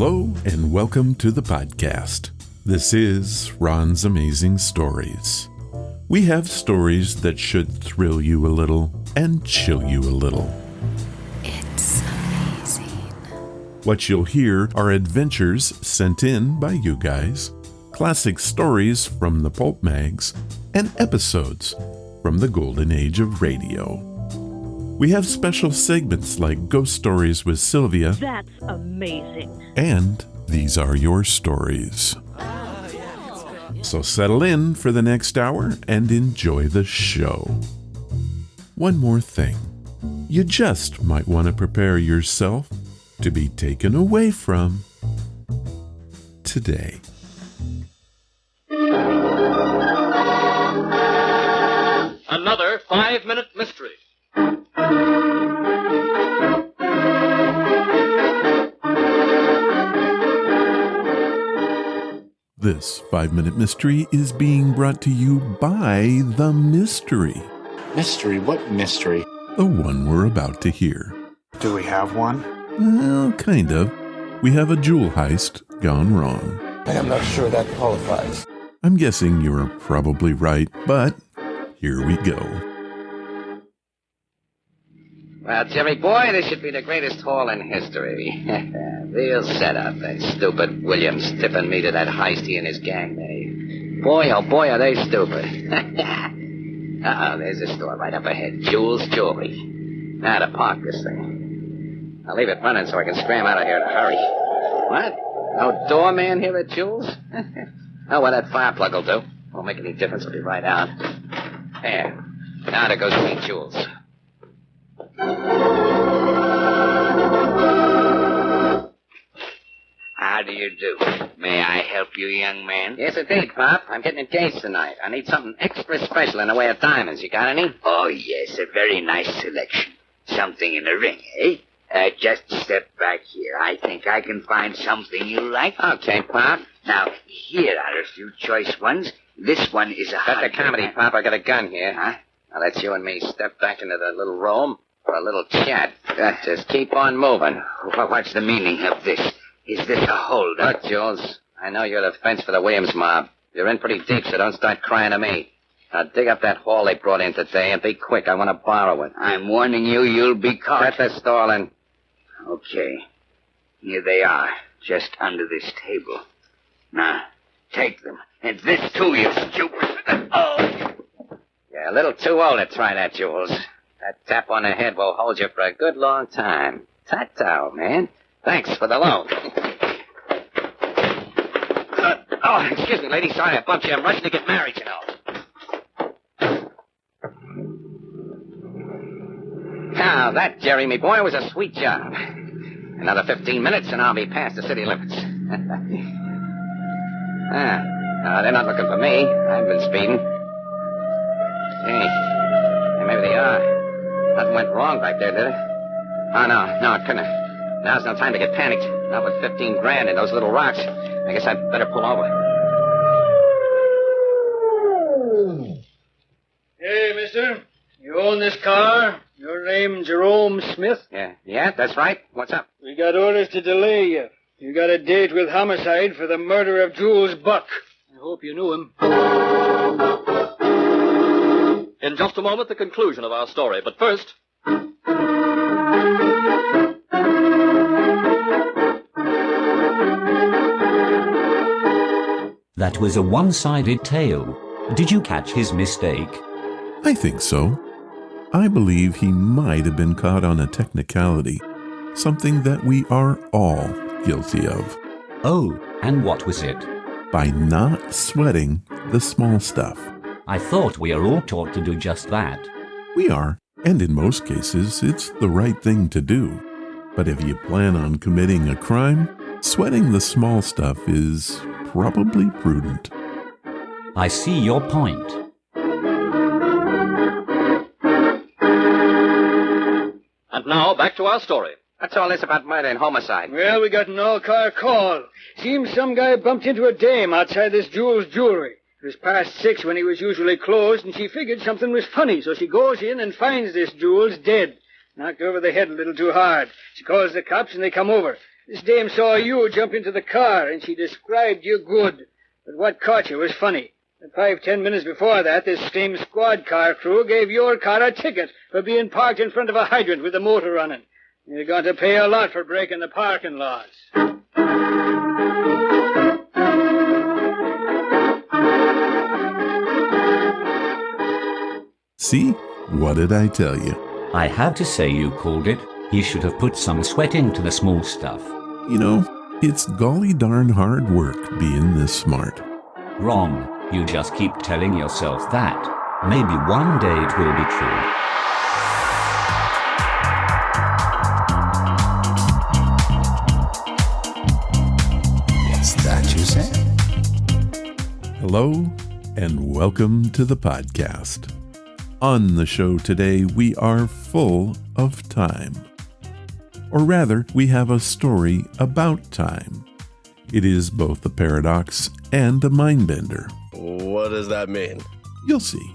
Hello and welcome to the podcast. This is Ron's Amazing Stories. We have stories that should thrill you a little and chill you a little. It's amazing. What you'll hear are adventures sent in by you guys, classic stories from the pulp mags, and episodes from the golden age of radio. We have special segments like Ghost Stories with Sylvia. That's amazing. And These Are Your Stories. So settle in for the next hour and enjoy the show. One more thing. You just might want to prepare yourself to be taken away from today. Another 5-minute mystery. This 5-minute mystery is being brought to you by The Mystery. Mystery? What mystery? The one we're about to hear. Do we have one? Well, kind of. We have a jewel heist gone wrong. I am not sure that qualifies. I'm guessing you're probably right, but here we go. Well, Jerry boy, this should be the greatest haul in history. Real setup. That stupid Williams tipping me to that heist he and his gang made. Boy, oh boy, are they stupid. Uh-oh, there's a store right up ahead. Jewel's Jewelry. Now to park this thing. I'll leave it running so I can scram out of here in a hurry. What? No doorman here at Jewel's? Oh, well, that fire plug will do. Won't make any difference. I'll be right out. There. Now to go see Jewel's. How do you do? May I help you, young man? Yes, indeed, Pop. I'm getting engaged tonight. I need something extra special in the way of diamonds. You got any? Oh, yes, a very nice selection. Something in a ring, eh? Just step back here. I think I can find something you like. Okay, Pop. Now, here are a few choice ones. This one is a Cut the comedy, Pop. I got a gun here. Huh? Now, let's you and me step back into the little room for a little chat. Just keep on moving. What's the meaning of this? Is this a holdup? Look, Jules, I know you're the fence for the Williams mob. You're in pretty deep, so don't start crying to me. Now, dig up that haul they brought in today, and be quick. I want to borrow it. I'm warning you, you'll be caught. Cut the stalling. Okay. Here they are, just under this table. Now, take them. And this, too, you stupid... Oh! Yeah, a little too old to try that, Jules. That tap on the head will hold you for a good long time. Ta-ta, man. Thanks for the loan. Oh, excuse me, lady. Sorry I bumped you. I'm rushing to get married, you know. Now, that, Jerry, me boy, was a sweet job. Another 15 minutes, and I'll be past the city limits. They're not looking for me. I've been speeding. Hey, maybe they are. Nothing went wrong back there, did it? Oh, no, it couldn't have. Now's no time to get panicked. Not with 15 grand in those little rocks. I guess I'd better pull over. Hey, mister. You own this car? Your name Jerome Smith? Yeah, that's right. What's up? We got orders to delay you. You got a date with homicide for the murder of Jules Buck. I hope you knew him. In just a moment, the conclusion of our story. But first... That was a one-sided tale. Did you catch his mistake? I think so. I believe he might have been caught on a technicality, something that we are all guilty of. Oh, and what was it? By not sweating the small stuff. I thought we are all taught to do just that. We are, and in most cases, it's the right thing to do. But if you plan on committing a crime, sweating the small stuff is probably prudent. I see your point. And now, back to our story. What's all this about murder and homicide? Well, we got an all-car call. Seems some guy bumped into a dame outside this Jules Jewelry. It was past 6 when he was usually closed, and she figured something was funny, so she goes in and finds this Jules dead. Knocked over the head a little too hard. She calls the cops, and they come over. This dame saw you jump into the car, and she described you good. But what caught you was funny. And 5-10 minutes before that, this same squad car crew gave your car a ticket for being parked in front of a hydrant with the motor running. You're going to pay a lot for breaking the parking laws. See? What did I tell you? I have to say you called it. He should have put some sweat into the small stuff. You know, it's golly darn hard work being this smart. Wrong. You just keep telling yourself that. Maybe one day it will be true. What's that you said? Hello, and welcome to the podcast. On the show today, we are full of time. Or rather, we have a story about time. It is both a paradox and a mindbender. What does that mean? You'll see.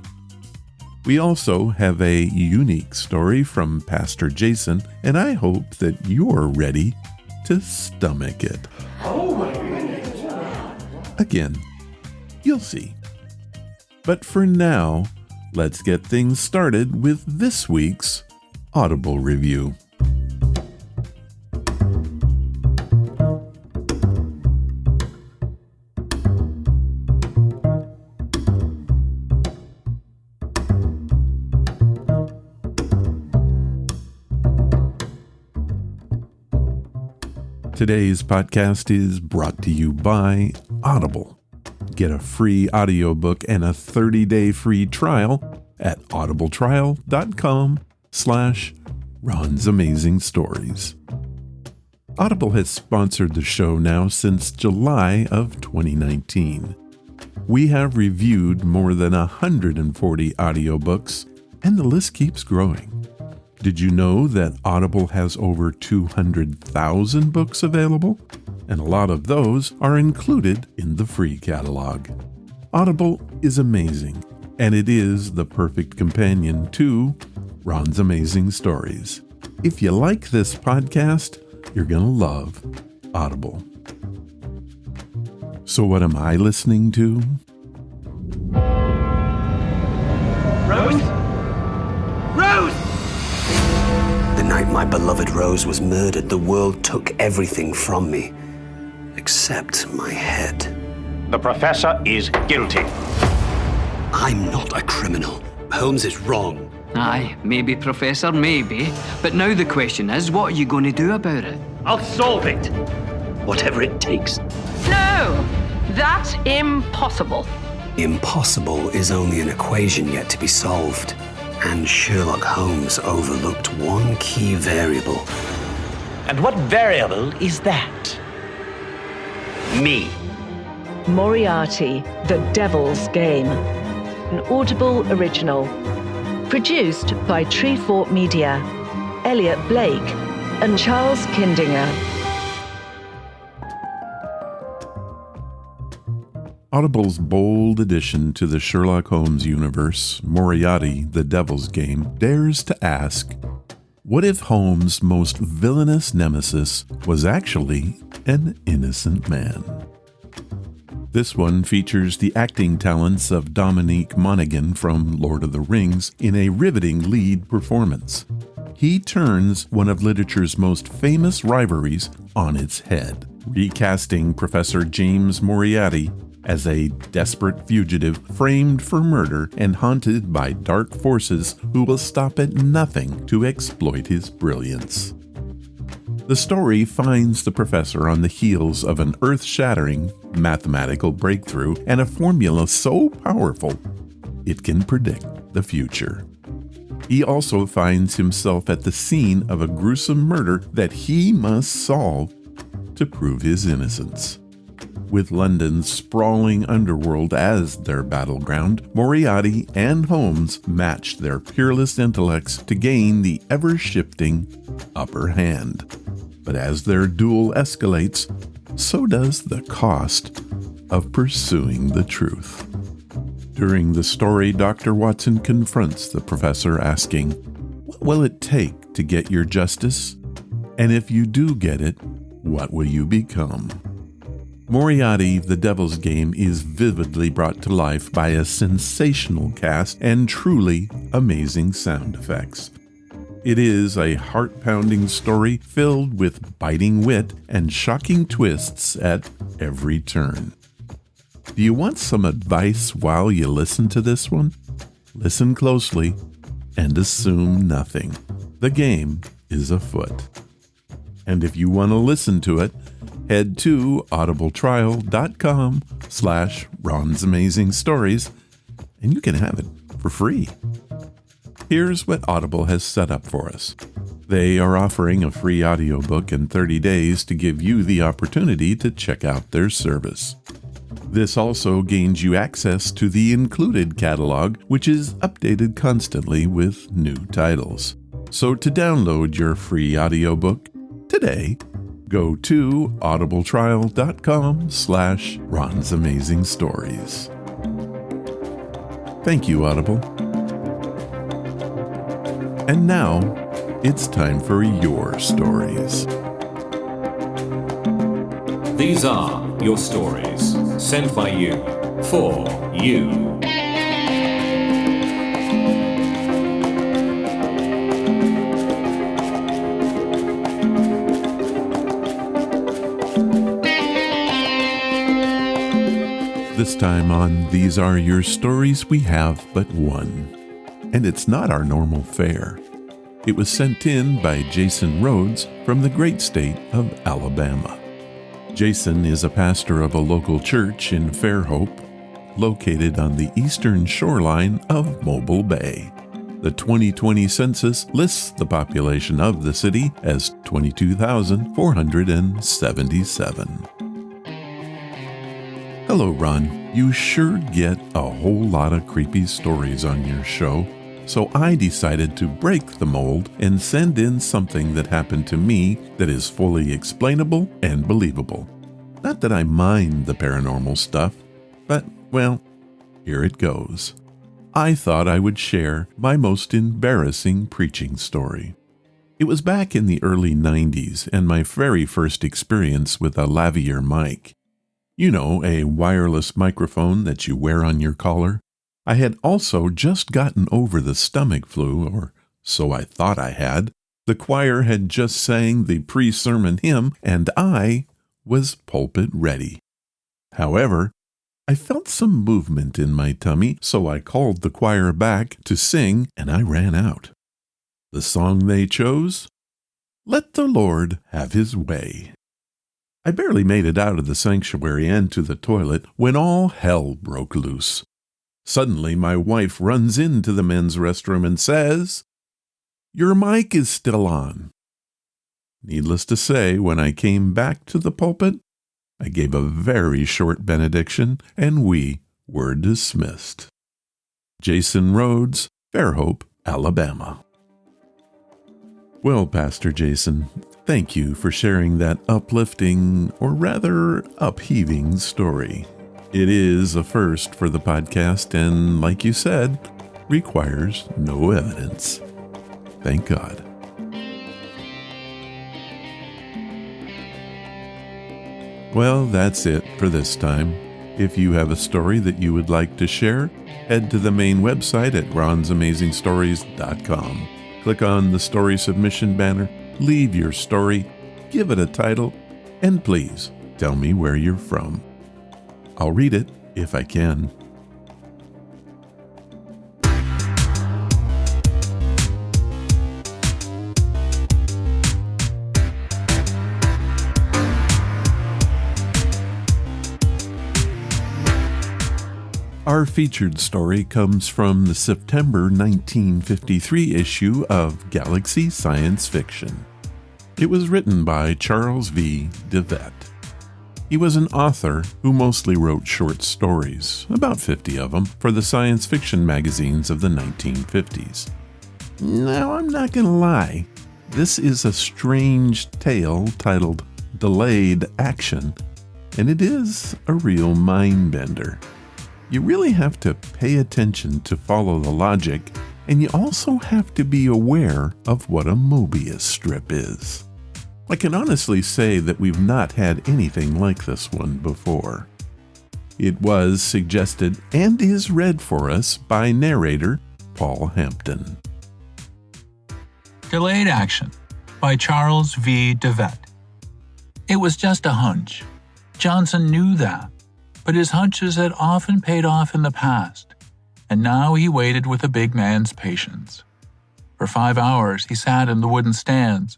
We also have a unique story from Pastor Jason, and I hope that you're ready to stomach it. Oh my goodness. Again, you'll see. But for now, let's get things started with this week's Audible review. Today's podcast is brought to you by Audible. Get a free audiobook and a 30-day free trial at audibletrial.com/Ron's Amazing Stories. Audible has sponsored the show now since July of 2019. We have reviewed more than 140 audiobooks, and the list keeps growing. Did you know that Audible has over 200,000 books available? And a lot of those are included in the free catalog. Audible is amazing, and it is the perfect companion to Ron's Amazing Stories. If you like this podcast, you're going to love Audible. So what am I listening to? Rose? Rose! The night my beloved Rose was murdered, the world took everything from me, except my head. The professor is guilty. I'm not a criminal. Holmes is wrong. Aye, maybe, Professor, maybe. But now the question is, what are you going to do about it? I'll solve it. Whatever it takes. No! That's impossible. Impossible is only an equation yet to be solved. And Sherlock Holmes overlooked one key variable. And what variable is that? Me. Moriarty, The Devil's Game. An Audible original. Produced by Treefort Media, Elliot Blake, and Charles Kindinger. Audible's bold addition to the Sherlock Holmes universe, Moriarty, The Devil's Game, dares to ask, what if Holmes' most villainous nemesis was actually an innocent man? This one features the acting talents of Dominique Monaghan from Lord of the Rings in a riveting lead performance. He turns one of literature's most famous rivalries on its head, recasting Professor James Moriarty as a desperate fugitive framed for murder and haunted by dark forces who will stop at nothing to exploit his brilliance. The story finds the professor on the heels of an earth-shattering mathematical breakthrough and a formula so powerful it can predict the future. He also finds himself at the scene of a gruesome murder that he must solve to prove his innocence. With London's sprawling underworld as their battleground, Moriarty and Holmes match their peerless intellects to gain the ever-shifting upper hand. But as their duel escalates, so does the cost of pursuing the truth. During the story, Dr. Watson confronts the professor asking, "What will it take to get your justice? And if you do get it, what will you become? Moriarty, the Devil's Game is vividly brought to life by a sensational cast and truly amazing sound effects. It is a heart-pounding story filled with biting wit and shocking twists at every turn. Do you want some advice while you listen to this one? Listen closely and assume nothing. The game is afoot. And if you want to listen to it, head to audibletrial.com/Ron's Amazing Stories, and you can have it for free. Here's what Audible has set up for us. They are offering a free audiobook in 30 days to give you the opportunity to check out their service. This also gains you access to the included catalog, which is updated constantly with new titles. So to download your free audiobook today, go to audibletrial.com/Ron's Amazing Stories. Thank you, Audible. And now, it's time for your stories. These are your stories, sent by you, for you. This time on These Are Your Stories, we have but one. And it's not our normal fare. It was sent in by Jason Rhodes from the great state of Alabama. Jason is a pastor of a local church in Fairhope, located on the eastern shoreline of Mobile Bay. The 2020 census lists the population of the city as 22,477. Hello, Ron. You sure get a whole lot of creepy stories on your show, so I decided to break the mold and send in something that happened to me that is fully explainable and believable. Not that I mind the paranormal stuff, but, well, here it goes. I thought I would share my most embarrassing preaching story. It was back in the early 90s and my very first experience with a lavalier mic. You know, a wireless microphone that you wear on your collar. I had also just gotten over the stomach flu, or so I thought I had. The choir had just sang the pre-sermon hymn, and I was pulpit ready. However, I felt some movement in my tummy, so I called the choir back to sing, and I ran out. The song they chose? Let the Lord Have His Way. I barely made it out of the sanctuary and to the toilet when all hell broke loose. Suddenly, my wife runs into the men's restroom and says, "Your mic is still on." Needless to say, when I came back to the pulpit, I gave a very short benediction and we were dismissed. Jason Rhodes, Fairhope, Alabama. Well, Pastor Jason, thank you for sharing that uplifting, or rather upheaving story. It is a first for the podcast and, like you said, requires no evidence. Thank God. Well, that's it for this time. If you have a story that you would like to share, head to the main website at ronsamazingstories.com. Click on the story submission banner, leave your story, give it a title, and please tell me where you're from. I'll read it if I can. Our featured story comes from the September 1953 issue of Galaxy Science Fiction. It was written by Charles V. DeVette. He was an author who mostly wrote short stories, about 50 of them, for the science fiction magazines of the 1950s. Now, I'm not going to lie, this is a strange tale titled Delayed Action, and it is a real mindbender. You really have to pay attention to follow the logic, and you also have to be aware of what a Mobius strip is. I can honestly say that we've not had anything like this one before. It was suggested and is read for us by narrator Paul Hampton. Delayed Action by Charles V. DeVette. It was just a hunch. Johnson knew that, but his hunches had often paid off in the past, and now he waited with a big man's patience. For 5 hours he sat in the wooden stands,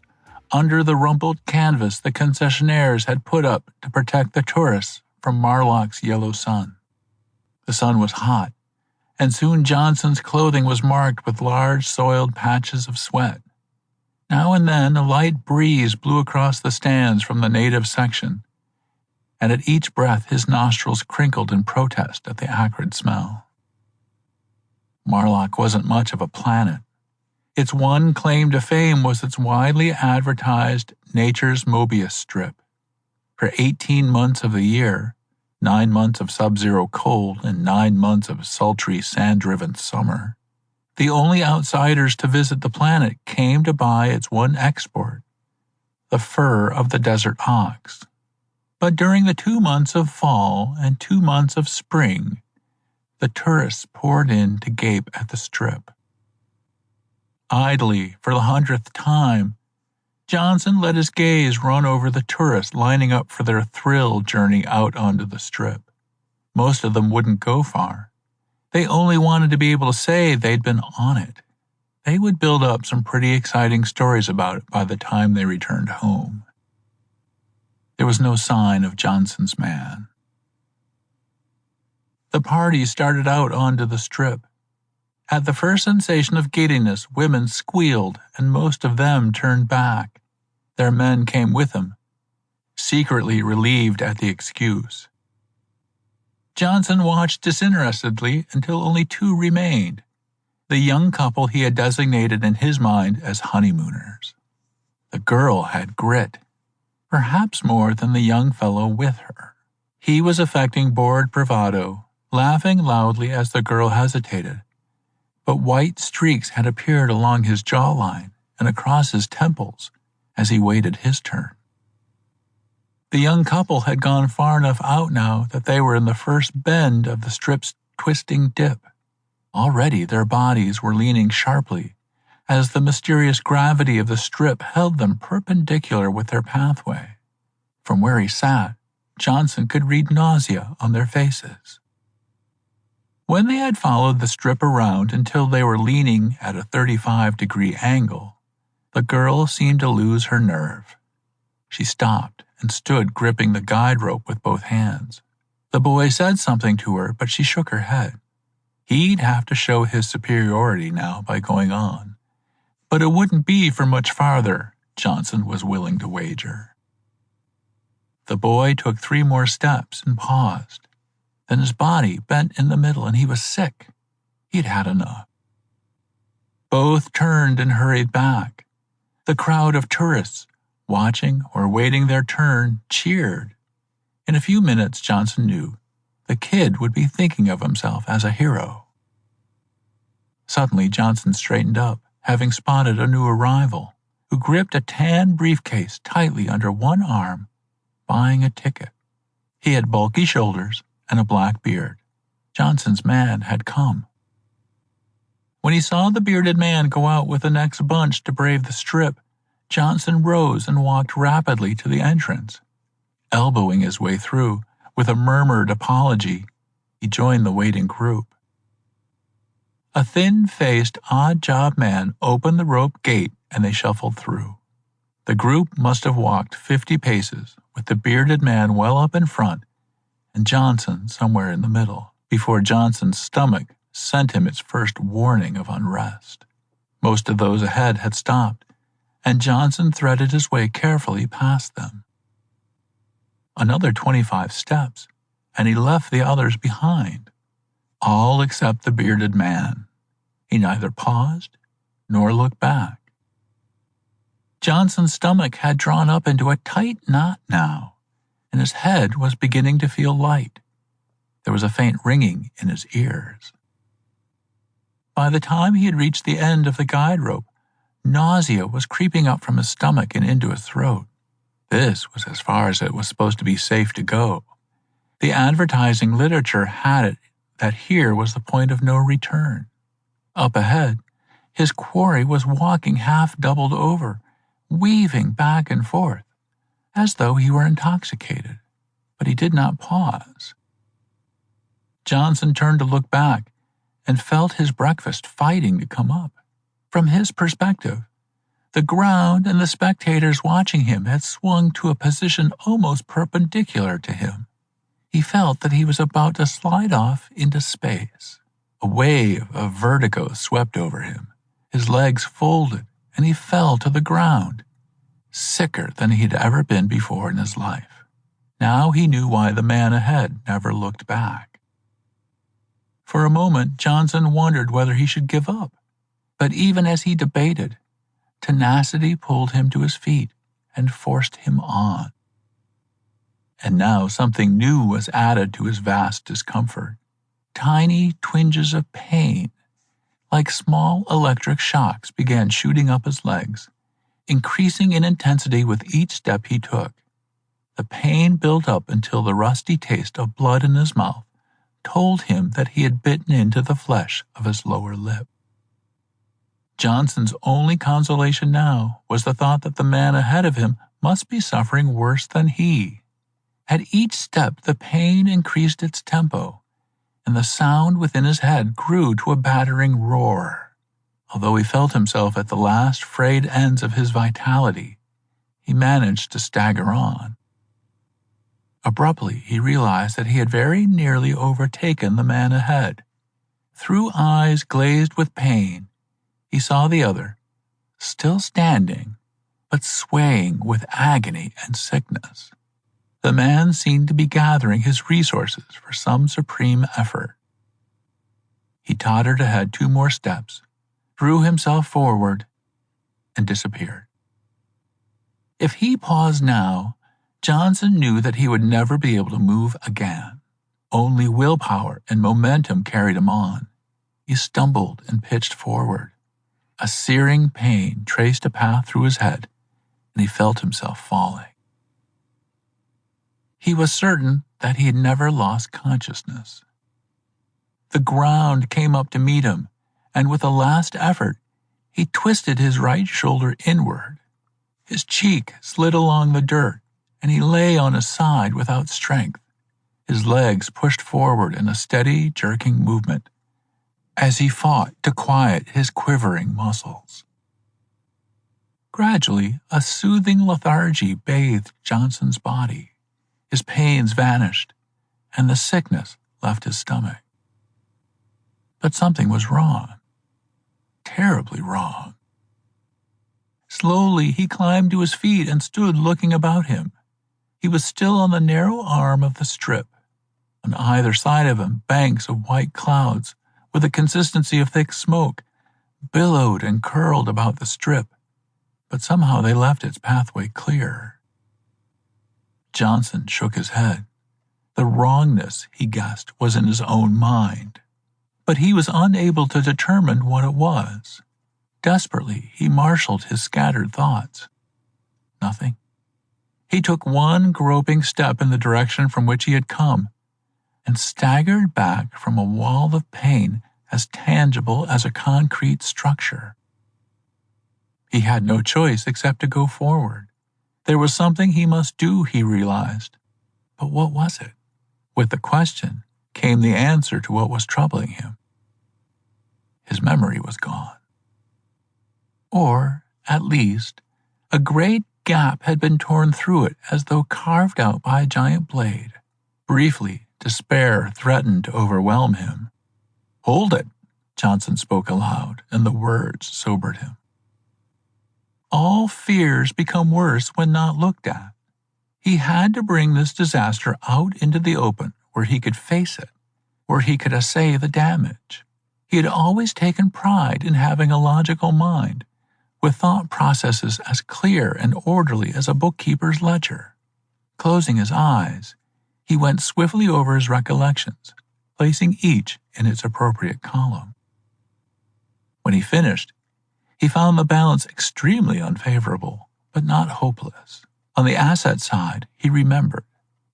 under the rumpled canvas the concessionaires had put up to protect the tourists from Marlock's yellow sun. The sun was hot, and soon Johnson's clothing was marked with large soiled patches of sweat. Now and then a light breeze blew across the stands from the native section, and at each breath his nostrils crinkled in protest at the acrid smell. Marlock wasn't much of a planet. Its one claim to fame was its widely advertised Nature's Mobius strip. For 18 months of the year, 9 months of sub-zero cold and 9 months of sultry, sand-driven summer, the only outsiders to visit the planet came to buy its one export, the fur of the desert ox. But during the 2 months of fall and 2 months of spring, the tourists poured in to gape at the strip. Idly, for the 100th time, Johnson let his gaze run over the tourists lining up for their thrill journey out onto the strip. Most of them wouldn't go far. They only wanted to be able to say they'd been on it. They would build up some pretty exciting stories about it by the time they returned home. There was no sign of Johnson's man. The party started out onto the strip. At the first sensation of giddiness, women squealed, and most of them turned back. Their men came with them, secretly relieved at the excuse. Johnson watched disinterestedly until only 2 remained, the young couple he had designated in his mind as honeymooners. The girl had grit, perhaps more than the young fellow with her. He was affecting bored bravado, laughing loudly as the girl hesitated, but white streaks had appeared along his jawline and across his temples as he waited his turn. The young couple had gone far enough out now that they were in the first bend of the strip's twisting dip. Already their bodies were leaning sharply as the mysterious gravity of the strip held them perpendicular with their pathway. From where he sat, Johnson could read nausea on their faces. When they had followed the strip around until they were leaning at a 35-degree angle, the girl seemed to lose her nerve. She stopped and stood gripping the guide rope with both hands. The boy said something to her, but she shook her head. He'd have to show his superiority now by going on, but it wouldn't be for much farther, Johnson was willing to wager. The boy took 3 more steps and paused. Then his body bent in the middle and he was sick. He'd had enough. Both turned and hurried back. The crowd of tourists, watching or waiting their turn, cheered. In a few minutes, Johnson knew, the kid would be thinking of himself as a hero. Suddenly, Johnson straightened up, having spotted a new arrival, who gripped a tan briefcase tightly under one arm, buying a ticket. He had bulky shoulders and a black beard. Johnson's man had come. When he saw the bearded man go out with the next bunch to brave the strip, Johnson rose and walked rapidly to the entrance. Elbowing his way through, with a murmured apology, he joined the waiting group. A thin-faced, odd-job man opened the rope gate and they shuffled through. The group must have walked 50 paces, with the bearded man well up in front and Johnson somewhere in the middle, before Johnson's stomach sent him its first warning of unrest. Most of those ahead had stopped, and Johnson threaded his way carefully past them. Another 25 steps, and he left the others behind, all except the bearded man. He neither paused nor looked back. Johnson's stomach had drawn up into a tight knot now, and his head was beginning to feel light. There was a faint ringing in his ears. By the time he had reached the end of the guide rope, nausea was creeping up from his stomach and into his throat. This was as far as it was supposed to be safe to go. The advertising literature had it that here was the point of no return. Up ahead, his quarry was walking half doubled over, weaving back and forth, as though he were intoxicated, but he did not pause. Johnson turned to look back and felt his breakfast fighting to come up. From his perspective, the ground and the spectators watching him had swung to a position almost perpendicular to him. He felt that he was about to slide off into space. A wave of vertigo swept over him. His legs folded, and he fell to the ground, sicker than he had ever been before in his life. Now he knew why the man ahead never looked back. For a moment, Johnson wondered whether he should give up. But even as he debated, tenacity pulled him to his feet and forced him on. And now something new was added to his vast discomfort. Tiny twinges of pain, like small electric shocks, began shooting up his legs, increasing in intensity with each step he took. The pain built up until the rusty taste of blood in his mouth told him that he had bitten into the flesh of his lower lip. Johnson's only consolation now was the thought that the man ahead of him must be suffering worse than he. At each step, the pain increased its tempo, and the sound within his head grew to a battering roar. Although he felt himself at the last frayed ends of his vitality, he managed to stagger on. Abruptly, he realized that he had very nearly overtaken the man ahead. Through eyes glazed with pain, he saw the other, still standing, but swaying with agony and sickness. The man seemed to be gathering his resources for some supreme effort. He tottered ahead 2 more steps, threw himself forward, and disappeared. If he paused now, Johnson knew that he would never be able to move again. Only willpower and momentum carried him on. He stumbled and pitched forward. A searing pain traced a path through his head, and he felt himself falling. He was certain that he had never lost consciousness. The ground came up to meet him, and with a last effort, he twisted his right shoulder inward. His cheek slid along the dirt, and he lay on his side without strength. His legs pushed forward in a steady, jerking movement as he fought to quiet his quivering muscles. Gradually, a soothing lethargy bathed Johnson's body. His pains vanished, and the sickness left his stomach. But something was wrong. Terribly wrong. Slowly, he climbed to his feet and stood looking about him. He was still on the narrow arm of the strip. On either side of him, banks of white clouds, with the consistency of thick smoke, billowed and curled about the strip, but somehow they left its pathway clear. Johnson shook his head. The wrongness, he guessed, was in his own mind, but he was unable to determine what it was. Desperately, he marshaled his scattered thoughts. Nothing. He took one groping step in the direction from which he had come, and staggered back from a wall of pain as tangible as a concrete structure. He had no choice except to go forward. There was something he must do, he realized. But what was it? With the question came the answer to what was troubling him. His memory was gone. Or, at least, a great gap had been torn through it as though carved out by a giant blade. Briefly, despair threatened to overwhelm him. "Hold it," Johnson spoke aloud, and the words sobered him. All fears become worse when not looked at. He had to bring this disaster out into the open where he could face it, where he could assay the damage. He had always taken pride in having a logical mind, with thought processes as clear and orderly as a bookkeeper's ledger. Closing his eyes, he went swiftly over his recollections, placing each in its appropriate column. When he finished, he found the balance extremely unfavorable, but not hopeless. On the asset side, he remembered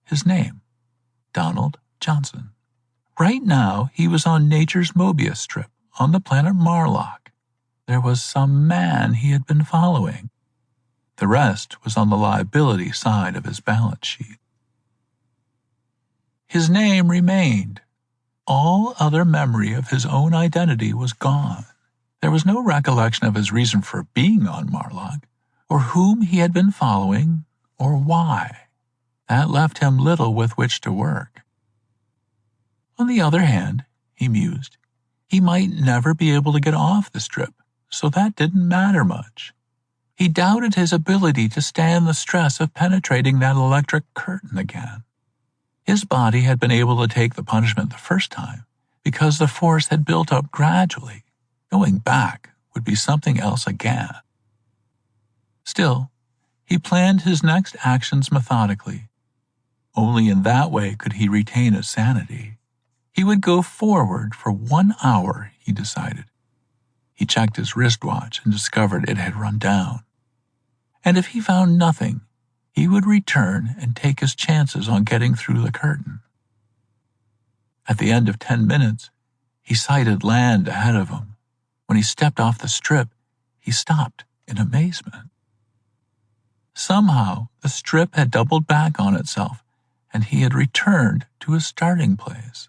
his name, Donald Johnson. Right now, he was on nature's Mobius strip on the planet Marlock. There was some man he had been following. The rest was on the liability side of his balance sheet. His name remained. All other memory of his own identity was gone. There was no recollection of his reason for being on Marlock, or whom he had been following, or why. That left him little with which to work. On the other hand, he mused, he might never be able to get off the strip, so that didn't matter much. He doubted his ability to stand the stress of penetrating that electric curtain again. His body had been able to take the punishment the first time because the force had built up gradually. Going back would be something else again. Still, he planned his next actions methodically. Only in that way could he retain his sanity. He would go forward for 1 hour, he decided. He checked his wristwatch and discovered it had run down. And if he found nothing, he would return and take his chances on getting through the curtain. At the end of 10 minutes, he sighted land ahead of him. When he stepped off the strip, he stopped in amazement. Somehow, the strip had doubled back on itself, and he had returned to his starting place.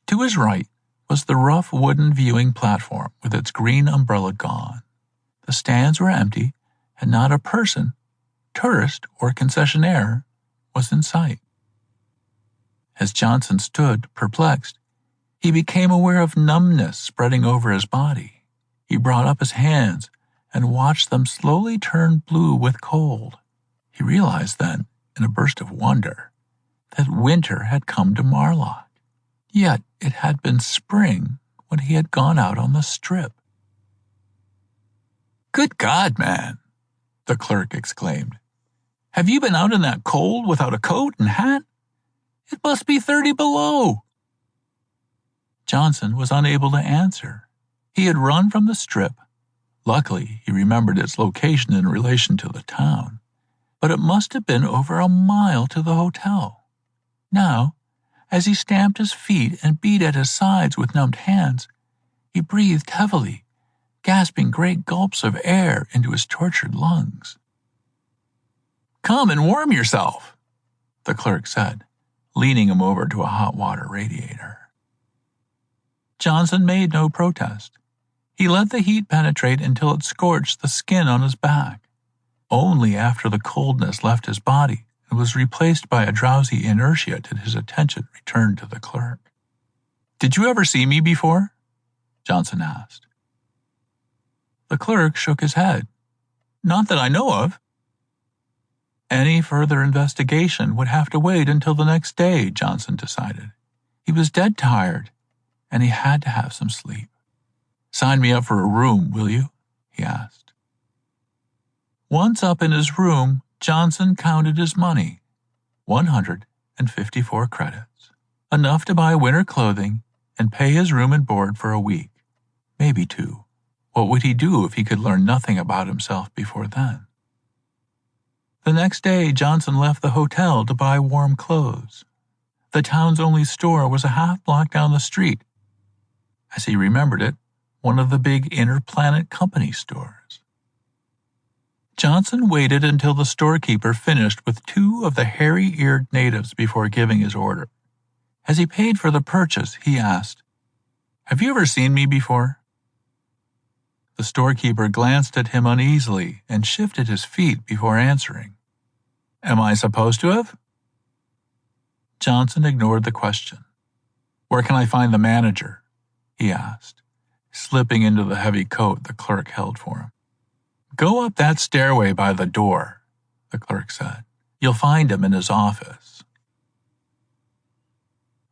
To his right was the rough wooden viewing platform with its green umbrella gone. The stands were empty, and not a person, tourist or concessionaire, was in sight. As Johnson stood, perplexed, he became aware of numbness spreading over his body. He brought up his hands and watched them slowly turn blue with cold. He realized then, in a burst of wonder, that winter had come to Marlock. Yet it had been spring when he had gone out on the strip. "Good God, man," the clerk exclaimed. "Have you been out in that cold without a coat and hat? It must be 30 below." Johnson was unable to answer. He had run from the strip. Luckily, he remembered its location in relation to the town, but it must have been over a mile to the hotel. Now, as he stamped his feet and beat at his sides with numbed hands, he breathed heavily, gasping great gulps of air into his tortured lungs. "Come and warm yourself," the clerk said, leaning him over to a hot water radiator. Johnson made no protest. He let the heat penetrate until it scorched the skin on his back. Only after the coldness left his body and was replaced by a drowsy inertia did his attention return to the clerk. "Did you ever see me before?" Johnson asked. The clerk shook his head. "Not that I know of." Any further investigation would have to wait until the next day, Johnson decided. He was dead tired, and he had to have some sleep. "Sign me up for a room, will you?" he asked. Once up in his room, Johnson counted his money. 154 credits. Enough to buy winter clothing and pay his room and board for a week. Maybe 2. What would he do if he could learn nothing about himself before then? The next day, Johnson left the hotel to buy warm clothes. The town's only store was a half block down the street. As he remembered it, one of the big interplanet company stores. Johnson waited until the storekeeper finished with 2 of the hairy-eared natives before giving his order. As he paid for the purchase, he asked, "Have you ever seen me before?" The storekeeper glanced at him uneasily and shifted his feet before answering. "Am I supposed to have?" Johnson ignored the question. "Where can I find the manager?" he asked, slipping into the heavy coat the clerk held for him. "Go up that stairway by the door," the clerk said. "You'll find him in his office."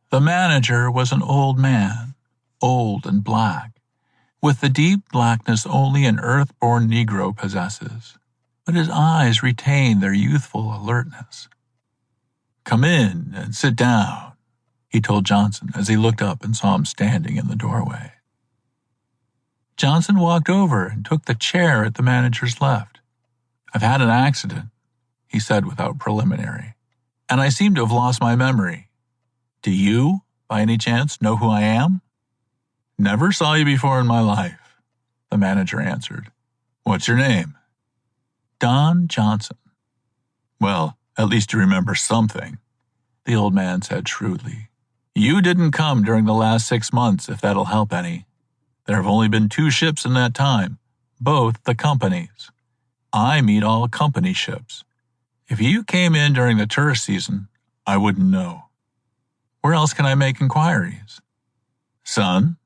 The manager was an old man, old and black, with the deep blackness only an earth-born Negro possesses, but his eyes retained their youthful alertness. "Come in and sit down," he told Johnson as he looked up and saw him standing in the doorway. Johnson walked over and took the chair at the manager's left. "I've had an accident," he said without preliminary. And I seem to have lost my memory. Do you, by any chance, know who I am? Never saw you before in my life, the manager answered. What's your name? Don Johnson. Well, at least you remember something, the old man said shrewdly. You didn't come during the last 6 months, if that'll help any. There have only been 2 ships in that time, both the company's. I meet all company ships. If you came in during the tourist season, I wouldn't know. Where else can I make inquiries? Son,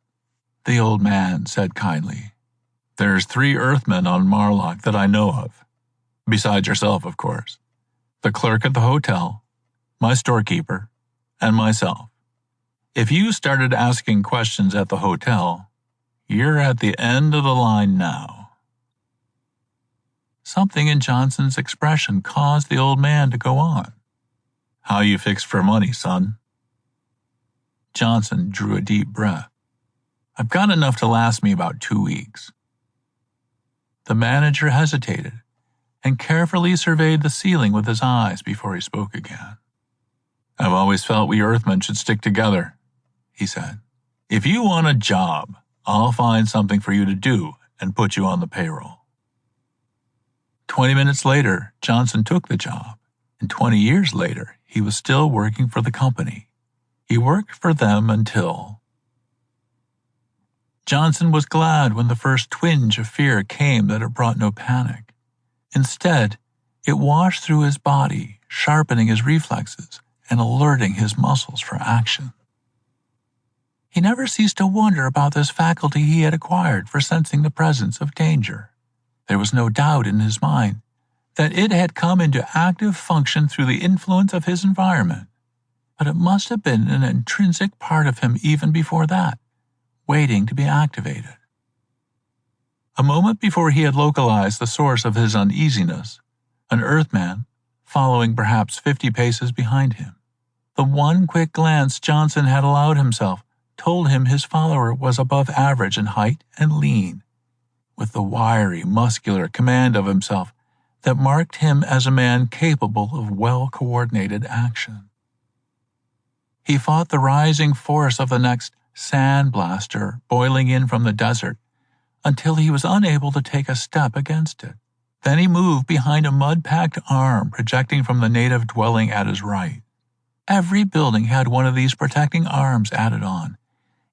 the old man said kindly, there's 3 Earthmen on Marlock that I know of. Besides yourself, of course. The clerk at the hotel, my storekeeper, and myself. If you started asking questions at the hotel, you're at the end of the line now. Something in Johnson's expression caused the old man to go on. How you fixed for money, son? Johnson drew a deep breath. I've got enough to last me about 2 weeks. The manager hesitated and carefully surveyed the ceiling with his eyes before he spoke again. I've always felt we Earthmen should stick together, he said. If you want a job, I'll find something for you to do and put you on the payroll. 20 minutes later, Johnson took the job, and 20 years later, he was still working for the company. He worked for them until... Johnson was glad when the first twinge of fear came that it brought no panic. Instead, it washed through his body, sharpening his reflexes and alerting his muscles for action. He never ceased to wonder about this faculty he had acquired for sensing the presence of danger. There was no doubt in his mind that it had come into active function through the influence of his environment, but it must have been an intrinsic part of him even before that, waiting to be activated. A moment before he had localized the source of his uneasiness, an Earthman, following perhaps 50 paces behind him. The one quick glance Johnson had allowed himself told him his follower was above average in height and lean, with the wiry, muscular command of himself that marked him as a man capable of well-coordinated action. He fought the rising force of the next sandblaster boiling in from the desert until he was unable to take a step against it. Then he moved behind a mud-packed arm projecting from the native dwelling at his right. Every building had one of these protecting arms added on.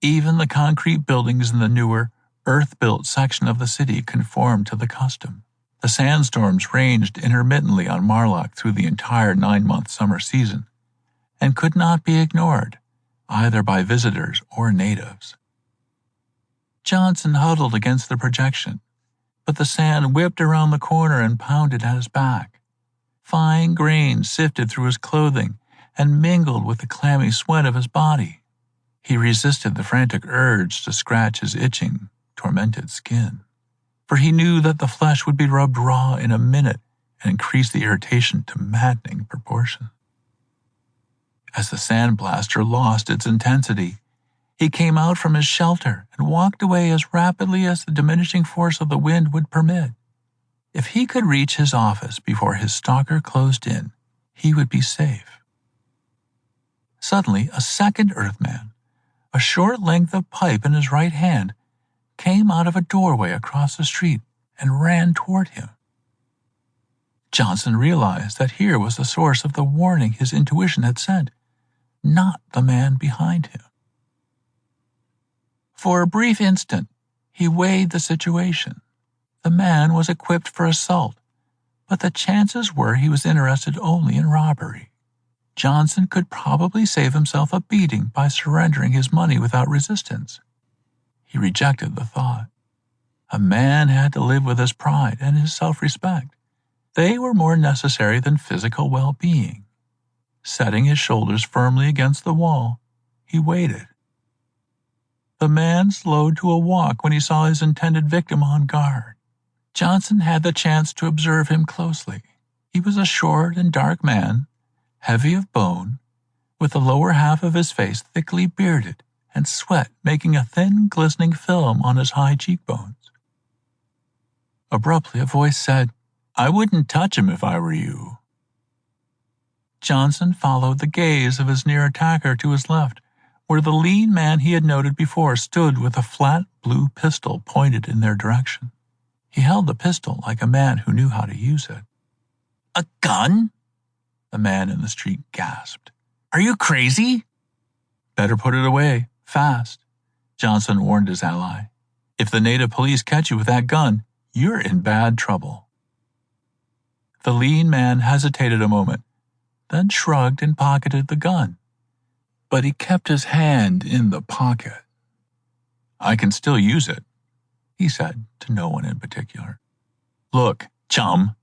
Even the concrete buildings in the newer, earth-built section of the city conformed to the custom. The sandstorms ranged intermittently on Marlock through the entire 9-month summer season, and could not be ignored, either by visitors or natives. Johnson huddled against the projection, but the sand whipped around the corner and pounded at his back. Fine grains sifted through his clothing and mingled with the clammy sweat of his body. He resisted the frantic urge to scratch his itching, tormented skin, for he knew that the flesh would be rubbed raw in a minute and increase the irritation to maddening proportions. As the sandblaster lost its intensity, he came out from his shelter and walked away as rapidly as the diminishing force of the wind would permit. If he could reach his office before his stalker closed in, he would be safe. Suddenly, a second Earthman, a short length of pipe in his right hand, came out of a doorway across the street and ran toward him. Johnson realized that here was the source of the warning his intuition had sent, not the man behind him. For a brief instant, he weighed the situation. The man was equipped for assault, but the chances were he was interested only in robbery. Johnson could probably save himself a beating by surrendering his money without resistance. He rejected the thought. A man had to live with his pride and his self-respect. They were more necessary than physical well-being. Setting his shoulders firmly against the wall, he waited. The man slowed to a walk when he saw his intended victim on guard. Johnson had the chance to observe him closely. He was a short and dark man, heavy of bone, with the lower half of his face thickly bearded and sweat making a thin, glistening film on his high cheekbones. Abruptly, a voice said, "I wouldn't touch him if I were you." Johnson followed the gaze of his near attacker to his left, where the lean man he had noted before stood with a flat blue pistol pointed in their direction. He held the pistol like a man who knew how to use it. "A gun?" The man in the street gasped. "Are you crazy?" "Better put it away, fast," Johnson warned his ally. "If the native police catch you with that gun, you're in bad trouble." The lean man hesitated a moment, then shrugged and pocketed the gun. But he kept his hand in the pocket. "I can still use it," he said to no one in particular. "Look, chum,"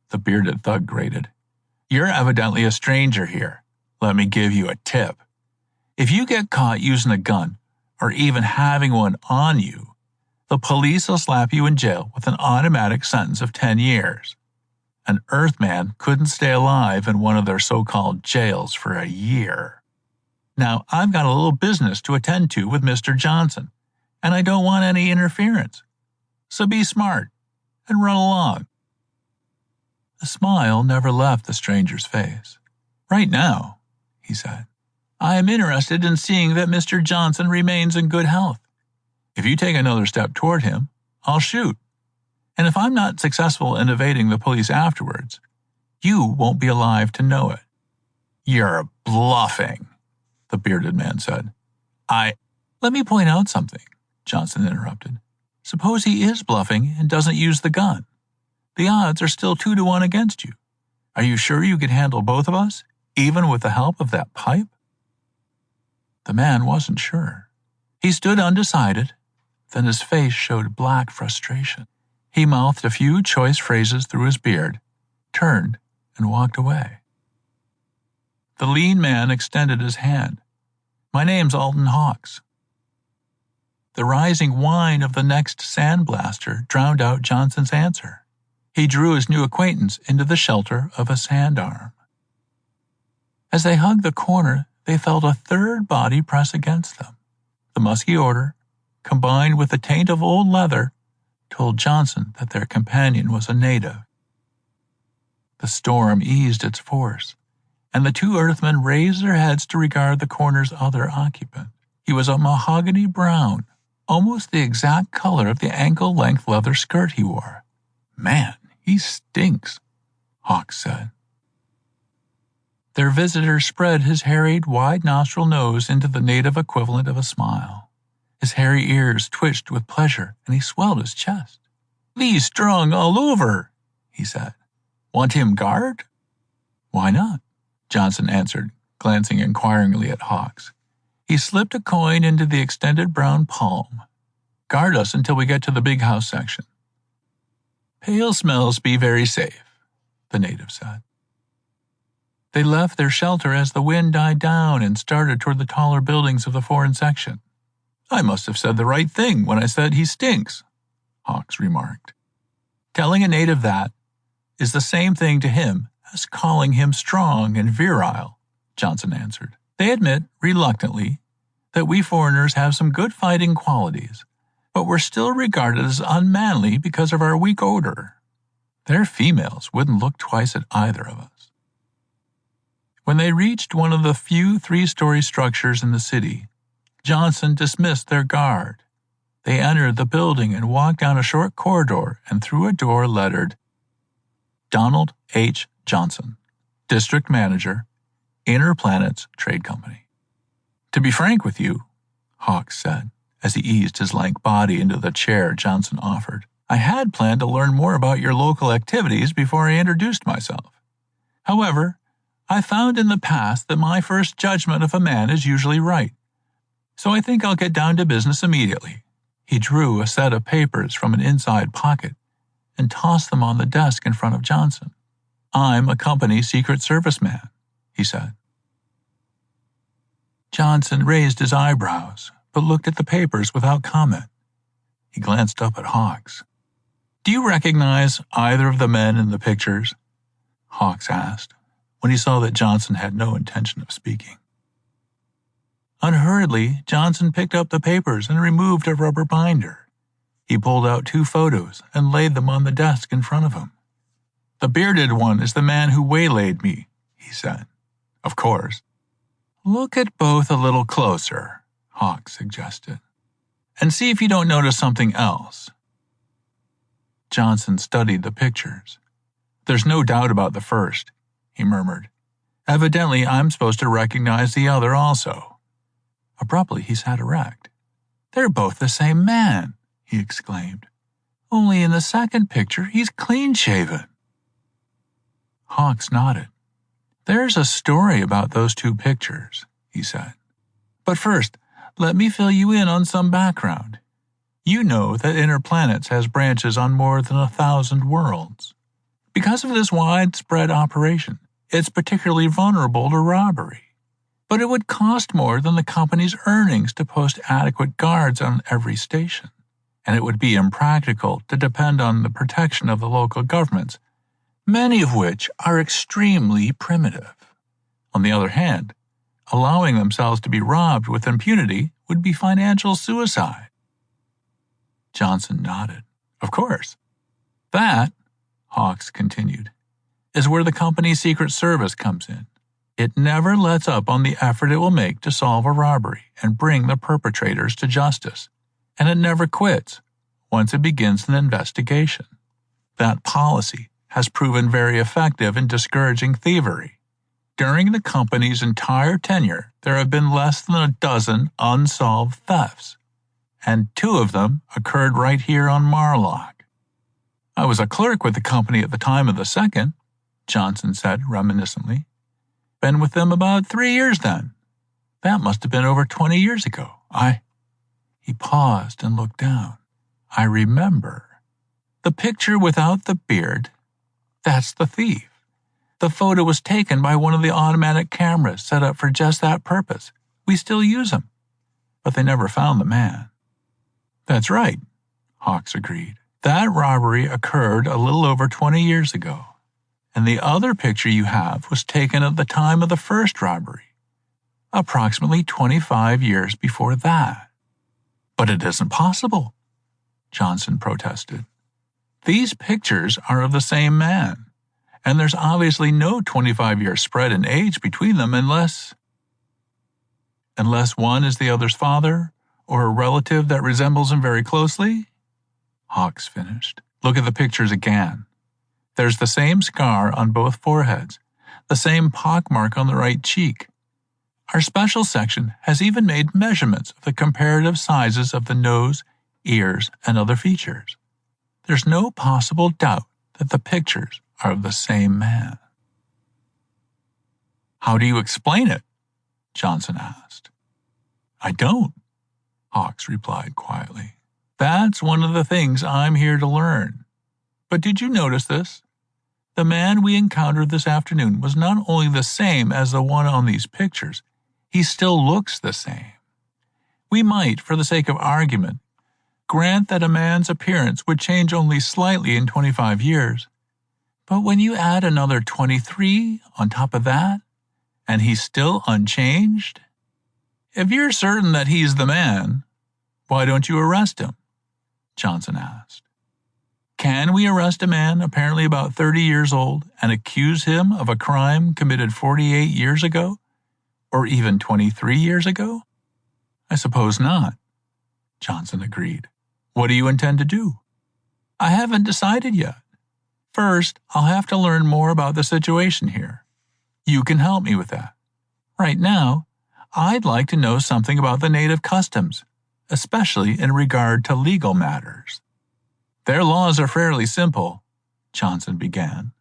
the bearded thug grated. "You're evidently a stranger here. Let me give you a tip. If you get caught using a gun, or even having one on you, the police will slap you in jail with an automatic sentence of 10 years. An Earthman couldn't stay alive in one of their so-called jails for a year. Now, I've got a little business to attend to with Mr. Johnson, and I don't want any interference. So be smart and run along." The smile never left the stranger's face. "Right now," he said, "I am interested in seeing that Mr. Johnson remains in good health. If you take another step toward him, I'll shoot. And if I'm not successful in evading the police afterwards, you won't be alive to know it." "You're bluffing," the bearded man said. "Let me point out something," Johnson interrupted. "Suppose he is bluffing and doesn't use the gun. The odds are still 2-1 against you. Are you sure you could handle both of us, even with the help of that pipe?" The man wasn't sure. He stood undecided, then his face showed black frustration. He mouthed a few choice phrases through his beard, turned, and walked away. The lean man extended his hand. "My name's Alton Hawks." The rising whine of the next sandblaster drowned out Johnson's answer. He drew his new acquaintance into the shelter of a sand arm. As they hugged the corner, they felt a third body press against them. The musky odor, combined with the taint of old leather, told Johnson that their companion was a native. The storm eased its force, and the two Earthmen raised their heads to regard the corner's other occupant. He was a mahogany brown, almost the exact color of the ankle-length leather skirt he wore. "Man, he stinks," Hawks said. Their visitor spread his harried, wide-nostril nose into the native equivalent of a smile. His hairy ears twitched with pleasure, and he swelled his chest. "These strung all over," he said. "Want him guard?" "Why not?" Johnson answered, glancing inquiringly at Hawks. He slipped a coin into the extended brown palm. "Guard us until we get to the big house section." "Pale smells be very safe," the native said. They left their shelter as the wind died down and started toward the taller buildings of the foreign section. "I must have said the right thing when I said he stinks," Hawks remarked. "Telling a native that is the same thing to him as calling him strong and virile," Johnson answered. "They admit, reluctantly, that we foreigners have some good fighting qualities, but we're still regarded as unmanly because of our weak odor. Their females wouldn't look twice at either of us." When they reached one of the few 3-story structures in the city, Johnson dismissed their guard. They entered the building and walked down a short corridor and through a door lettered Donald H. Johnson, District Manager, Inner Planets Trade Company. "To be frank with you," Hawks said, as he eased his lank body into the chair Johnson offered, "I had planned to learn more about your local activities before I introduced myself. However, I found in the past that my first judgment of a man is usually right. So I think I'll get down to business immediately." He drew a set of papers from an inside pocket and tossed them on the desk in front of Johnson. "I'm a company Secret Service man," he said. Johnson raised his eyebrows, but looked at the papers without comment. He glanced up at Hawks. "Do you recognize either of the men in the pictures?" Hawks asked, when he saw that Johnson had no intention of speaking. Unhurriedly, Johnson picked up the papers and removed a rubber binder. He pulled out 2 photos and laid them on the desk in front of him. "The bearded one is the man who waylaid me," he said. Of course. Look at both a little closer, Hawks suggested, and see if you don't notice something else. Johnson studied the pictures. There's no doubt about the first, he murmured. Evidently, I'm supposed to recognize the other also. Abruptly, he sat erect. They're both the same man, he exclaimed. Only in the second picture, he's clean-shaven. Hawks nodded. There's a story about those two pictures, he said. But first, let me fill you in on some background. You know that Inner Planets has branches on more than 1,000 worlds. Because of this widespread operation, it's particularly vulnerable to robbery. But it would cost more than the company's earnings to post adequate guards on every station, and it would be impractical to depend on the protection of the local governments, many of which are extremely primitive. On the other hand, allowing themselves to be robbed with impunity would be financial suicide. Johnson nodded. Of course. That, Hawks continued, is where the company's Secret Service comes in. It never lets up on the effort it will make to solve a robbery and bring the perpetrators to justice, and it never quits once it begins an investigation. That policy has proven very effective in discouraging thievery. During the company's entire tenure, there have been less than a dozen unsolved thefts, and 2 of them occurred right here on Marlock. I was a clerk with the company at the time of the second, Johnson said reminiscently. Been with them about 3 years then. That must have been over 20 years ago. He paused and looked down. I remember. The picture without the beard, that's the thief. The photo was taken by one of the automatic cameras set up for just that purpose. We still use them. But they never found the man. That's right, Hawks agreed. That robbery occurred a little over 20 years ago, and the other picture you have was taken at the time of the first robbery, approximately 25 years before that. But it isn't possible, Johnson protested. These pictures are of the same man, and there's obviously no 25-year spread in age between them unless one is the other's father or a relative that resembles him very closely? Hawks finished. Look at the pictures again. There's the same scar on both foreheads, the same pockmark on the right cheek. Our special section has even made measurements of the comparative sizes of the nose, ears, and other features. There's no possible doubt that the pictures are of the same man. How do you explain it? Johnson asked. I don't, Hawks replied quietly. That's one of the things I'm here to learn. But did you notice this? The man we encountered this afternoon was not only the same as the one on these pictures, he still looks the same. We might, for the sake of argument, grant that a man's appearance would change only slightly in 25 years. But when you add another 23 on top of that, and he's still unchanged? If you're certain that he's the man, why don't you arrest him? Johnson asked. Can we arrest a man apparently about 30 years old and accuse him of a crime committed 48 years ago? Or even 23 years ago? I suppose not, Johnson agreed. What do you intend to do? I haven't decided yet. First, I'll have to learn more about the situation here. You can help me with that. Right now, I'd like to know something about the native customs, especially in regard to legal matters. Their laws are fairly simple, Johnson began.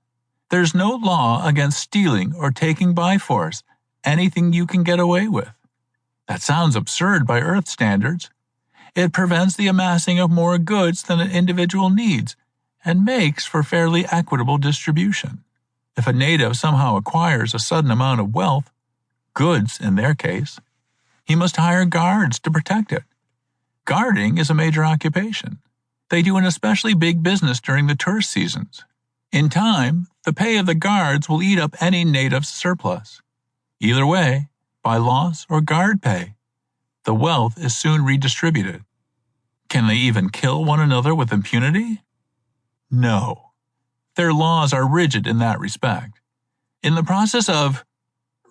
There's no law against stealing or taking by force anything you can get away with. That sounds absurd by Earth standards. It prevents the amassing of more goods than an individual needs and makes for fairly equitable distribution. If a native somehow acquires a sudden amount of wealth, goods in their case, he must hire guards to protect it. Guarding is a major occupation. They do an especially big business during the tourist seasons. In time, the pay of the guards will eat up any native's surplus. Either way, by loss or guard pay, the wealth is soon redistributed. Can they even kill one another with impunity? No. Their laws are rigid in that respect. In the process of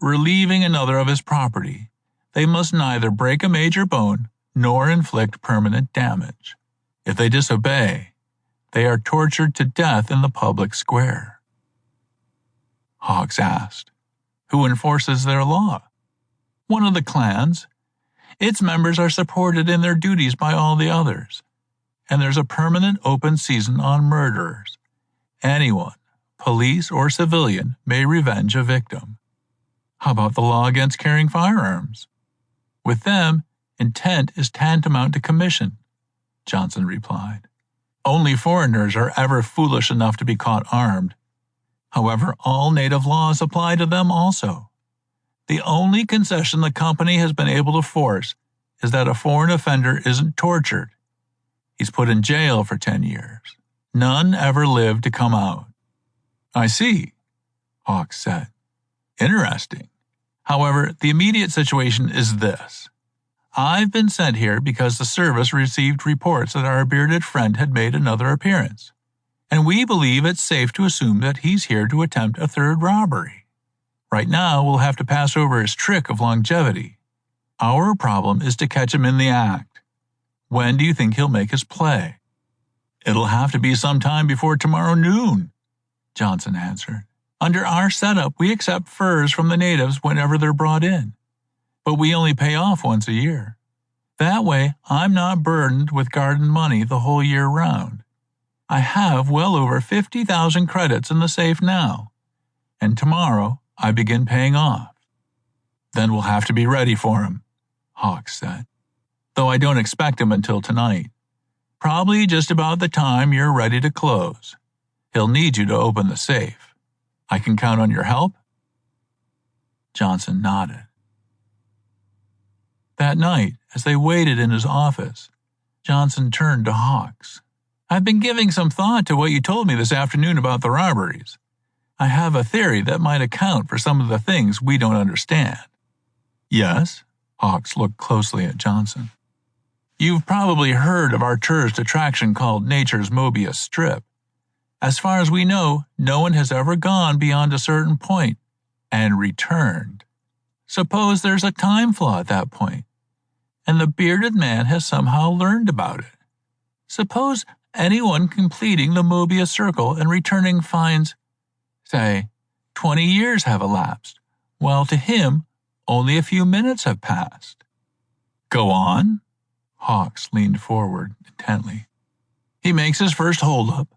relieving another of his property, they must neither break a major bone nor inflict permanent damage. If they disobey, they are tortured to death in the public square. Hawks asked, "Who enforces their law?" "One of the clans. Its members are supported in their duties by all the others. And there's a permanent open season on murderers. Anyone, police or civilian, may revenge a victim." "How about the law against carrying firearms?" "With them, intent is tantamount to commission," Johnson replied. "Only foreigners are ever foolish enough to be caught armed. However, all native laws apply to them also. The only concession the company has been able to force is that a foreign offender isn't tortured. He's put in jail for 10 years. None ever lived to come out." "I see," Hawks said. "Interesting. However, the immediate situation is this. I've been sent here because the service received reports that our bearded friend had made another appearance, and we believe it's safe to assume that he's here to attempt a third robbery. Right now, we'll have to pass over his trick of longevity. Our problem is to catch him in the act. When do you think he'll make his play?" "It'll have to be sometime before tomorrow noon," Johnson answered. "Under our setup, we accept furs from the natives whenever they're brought in, but we only pay off once a year. That way, I'm not burdened with garden money the whole year round. I have well over 50,000 credits in the safe now, and tomorrow I begin paying off." "Then we'll have to be ready for him," Hawks said. "Though I don't expect him until tonight. Probably just about the time you're ready to close. He'll need you to open the safe. I can count on your help?" Johnson nodded. That night, as they waited in his office, Johnson turned to Hawks. "I've been giving some thought to what you told me this afternoon about the robberies. I have a theory that might account for some of the things we don't understand." "Yes?" Hawks looked closely at Johnson. "You've probably heard of our tourist attraction called Nature's Mobius Strip. As far as we know, no one has ever gone beyond a certain point and returned. Suppose there's a time flaw at that point, and the bearded man has somehow learned about it. Suppose anyone completing the Mobius circle and returning finds, say, 20 years have elapsed, while to him only a few minutes have passed." "Go on?" Hawks leaned forward intently. "He makes his first holdup,"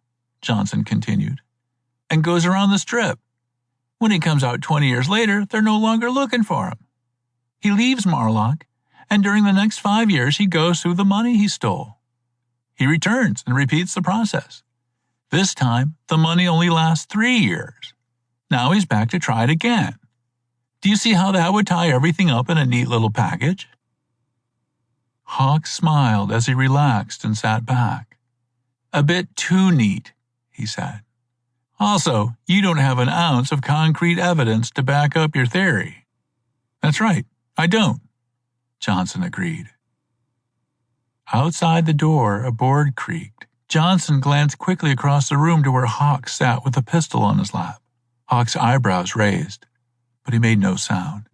Johnson continued, "and goes around the strip. When he comes out 20 years later, they're no longer looking for him. He leaves Marlock, and during the next 5 years he goes through the money he stole. He returns and repeats the process. This time, the money only lasts 3 years. Now he's back to try it again. Do you see how that would tie everything up in a neat little package?" Hawks smiled as he relaxed and sat back. "A bit too neat," he said. "Also, you don't have an ounce of concrete evidence to back up your theory." "That's right, I don't," Johnson agreed. Outside the door, a board creaked. Johnson glanced quickly across the room to where Hawks sat with a pistol on his lap. Hawks' eyebrows raised, but he made no sound.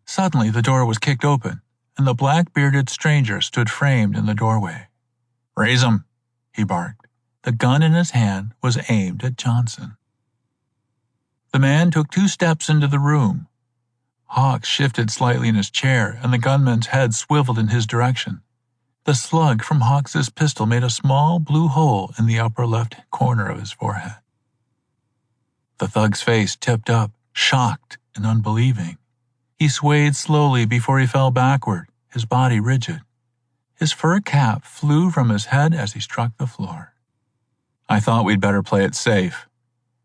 Suddenly, the door was kicked open, and the black-bearded stranger stood framed in the doorway. "Raise 'em," he barked. The gun in his hand was aimed at Johnson. The man took 2 steps into the room. Hawks shifted slightly in his chair, and the gunman's head swiveled in his direction. The slug from Hawks's pistol made a small blue hole in the upper left corner of his forehead. The thug's face tipped up, shocked and unbelieving. He swayed slowly before he fell backward, his body rigid. His fur cap flew from his head as he struck the floor. "I thought we'd better play it safe,"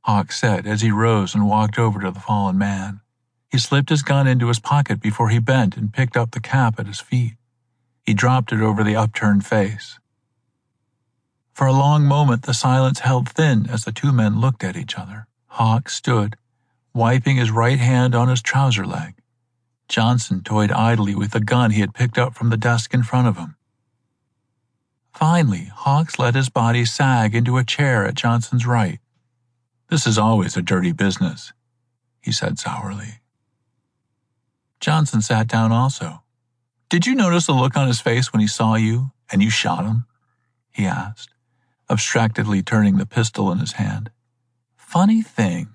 Hawks said as he rose and walked over to the fallen man. He slipped his gun into his pocket before he bent and picked up the cap at his feet. He dropped it over the upturned face. For a long moment the silence held thin as the 2 men looked at each other. Hawks stood, wiping his right hand on his trouser leg. Johnson toyed idly with the gun he had picked up from the desk in front of him. Finally, Hawks let his body sag into a chair at Johnson's right. "This is always a dirty business," he said sourly. Johnson sat down also. Did you notice the look on his face when he saw you and you shot him? He asked, abstractedly turning the pistol in his hand. Funny thing.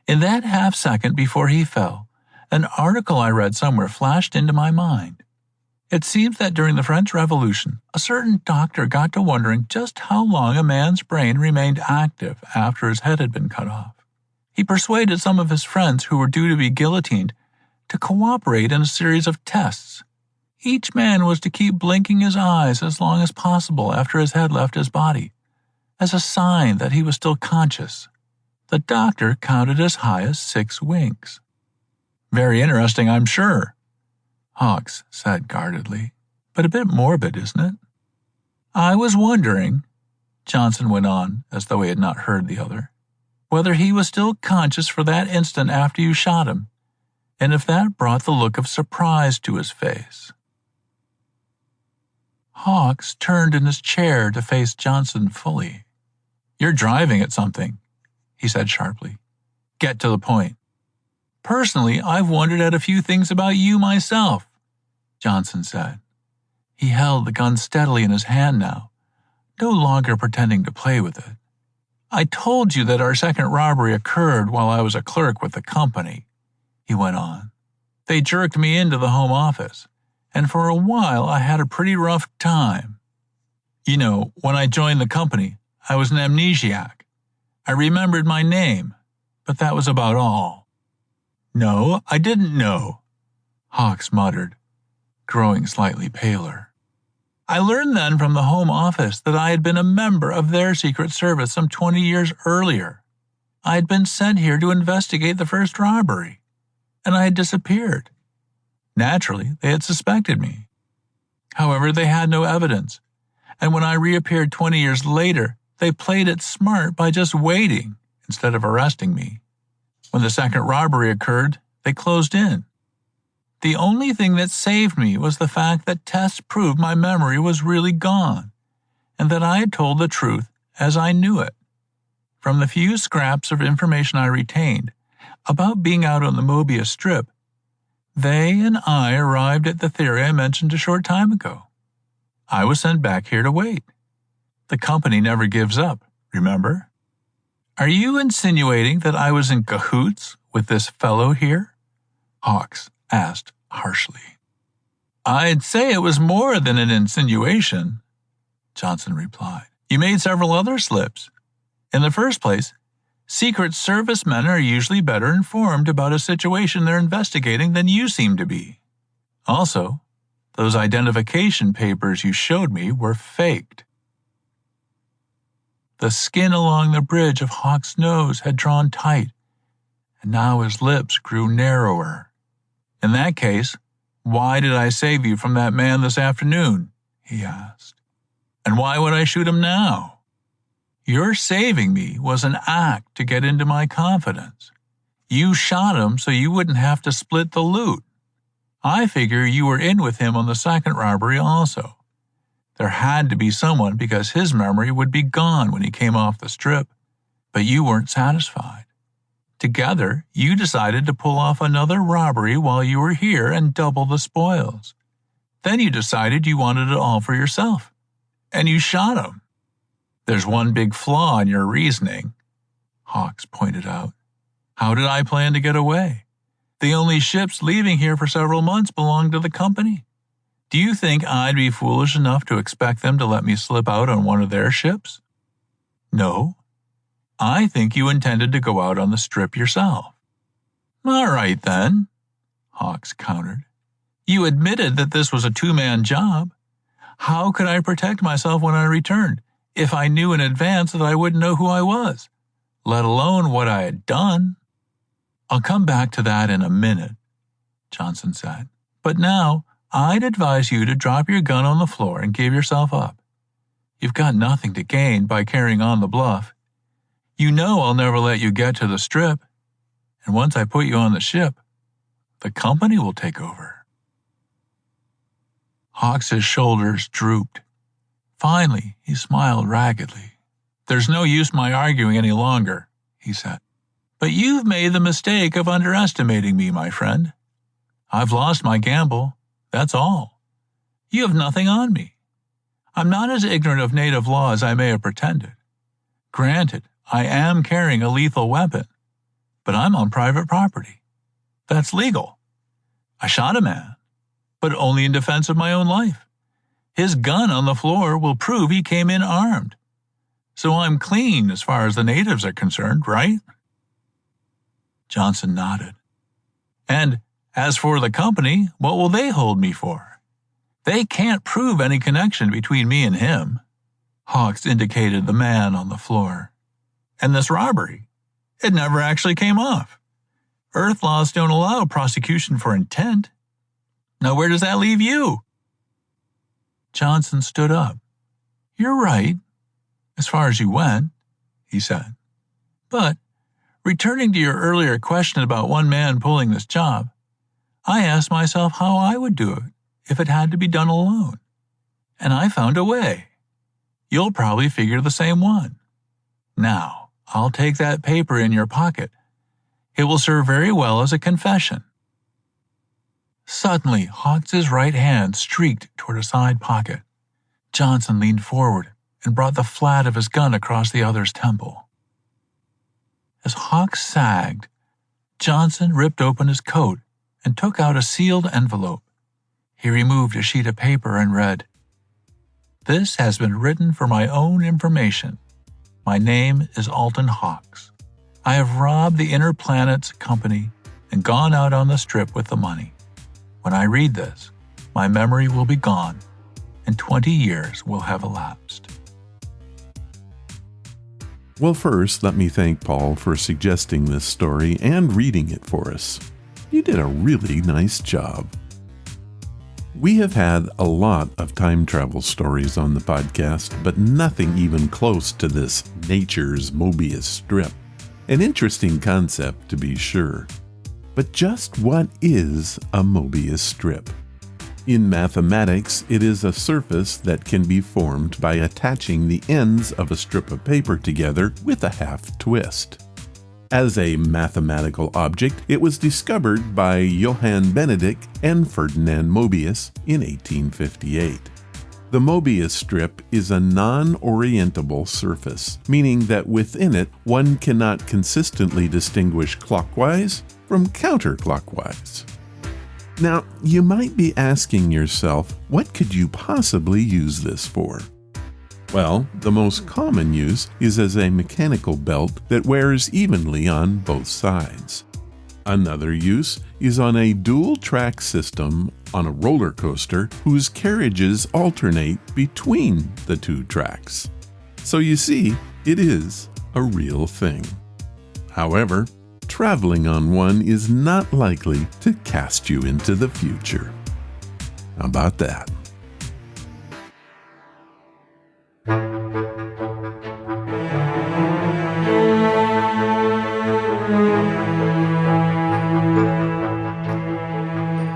In that half second before he fell, an article I read somewhere flashed into my mind. It seems that during the French Revolution, a certain doctor got to wondering just how long a man's brain remained active after his head had been cut off. He persuaded some of his friends who were due to be guillotined to cooperate in a series of tests. Each man was to keep blinking his eyes as long as possible after his head left his body, as a sign that he was still conscious. The doctor counted as high as 6 winks. Very interesting, I'm sure, Hawks said guardedly, but a bit morbid, isn't it? I was wondering, Johnson went on as though he had not heard the other, whether he was still conscious for that instant after you shot him, and if that brought the look of surprise to his face. Hawks turned in his chair to face Johnson fully. You're driving at something, he said sharply. Get to the point. Personally, I've wondered at a few things about you myself, Johnson said. He held the gun steadily in his hand now, no longer pretending to play with it. I told you that our second robbery occurred while I was a clerk with the company, he went on. They jerked me into the home office, and for a while I had a pretty rough time. You know, when I joined the company, I was an amnesiac. I remembered my name, but that was about all. No, I didn't know, Hawks muttered, growing slightly paler. I learned then from the Home Office that I had been a member of their Secret Service some 20 years earlier. I had been sent here to investigate the first robbery, and I had disappeared. Naturally, they had suspected me. However, they had no evidence, and when I reappeared 20 years later, they played it smart by just waiting instead of arresting me. When the second robbery occurred, they closed in. The only thing that saved me was the fact that tests proved my memory was really gone, and that I had told the truth as I knew it. From the few scraps of information I retained about being out on the Mobius Strip, they and I arrived at the theory I mentioned a short time ago. I was sent back here to wait. The company never gives up, remember? Are you insinuating that I was in cahoots with this fellow here? Hawks asked harshly. I'd say it was more than an insinuation, Johnson replied. You made several other slips. In the first place, Secret Service men are usually better informed about a situation they're investigating than you seem to be. Also, those identification papers you showed me were faked. The skin along the bridge of Hawk's nose had drawn tight, and now his lips grew narrower. In that case, why did I save you from that man this afternoon? He asked. And why would I shoot him now? Your saving me was an act to get into my confidence. You shot him so you wouldn't have to split the loot. I figure you were in with him on the second robbery also. There had to be someone because his memory would be gone when he came off the strip, but you weren't satisfied. Together, you decided to pull off another robbery while you were here and double the spoils. Then you decided you wanted it all for yourself, and you shot him. There's one big flaw in your reasoning, Hawks pointed out. How did I plan to get away? The only ships leaving here for several months belonged to the company. Do you think I'd be foolish enough to expect them to let me slip out on one of their ships? No. I think you intended to go out on the strip yourself. All right, then, Hawks countered. You admitted that this was a two-man job. How could I protect myself when I returned if I knew in advance that I wouldn't know who I was, let alone what I had done? I'll come back to that in a minute, Johnson said. But now, I'd advise you to drop your gun on the floor and give yourself up. You've got nothing to gain by carrying on the bluff. You know I'll never let you get to the strip, and once I put you on the ship, the company will take over. Hawks's shoulders drooped. Finally, he smiled raggedly. There's no use my arguing any longer, he said. But you've made the mistake of underestimating me, my friend. I've lost my gamble, that's all. You have nothing on me. I'm not as ignorant of native law as I may have pretended. Granted, I am carrying a lethal weapon, but I'm on private property. That's legal. I shot a man, but only in defense of my own life. His gun on the floor will prove he came in armed. So I'm clean as far as the natives are concerned, right? Johnson nodded. And as for the company, what will they hold me for? They can't prove any connection between me and him. Hawks indicated the man on the floor. And this robbery, it never actually came off. Earth laws don't allow prosecution for intent. Now where does that leave you? Johnson stood up. You're right, as far as you went, he said. But returning to your earlier question about one man pulling this job, I asked myself how I would do it if it had to be done alone. And I found a way. You'll probably figure the same one. Now, I'll take that paper in your pocket. It will serve very well as a confession. Suddenly, Hawks's right hand streaked toward a side pocket. Johnson leaned forward and brought the flat of his gun across the other's temple. As Hawks sagged, Johnson ripped open his coat and took out a sealed envelope. He removed a sheet of paper and read, "This has been written for my own information. My name is Alton Hawks. I have robbed the Inner Planets Company and gone out on the strip with the money. When I read this, my memory will be gone, and 20 years will have elapsed." Well, first, let me thank Paul for suggesting this story and reading it for us. You did a really nice job. We have had a lot of time travel stories on the podcast, but nothing even close to this Nature's Mobius Strip. An interesting concept, to be sure. But just what is a Mobius strip? In mathematics, it is a surface that can be formed by attaching the ends of a strip of paper together with a half twist. As a mathematical object, it was discovered by Johann Benedict and Ferdinand Mobius in 1858. The Mobius strip is a non-orientable surface, meaning that within it one cannot consistently distinguish clockwise from counterclockwise. Now, you might be asking yourself, what could you possibly use this for? Well, the most common use is as a mechanical belt that wears evenly on both sides. Another use is on a dual-track system on a roller coaster whose carriages alternate between the two tracks. So you see, it is a real thing. However, traveling on one is not likely to cast you into the future. How about that?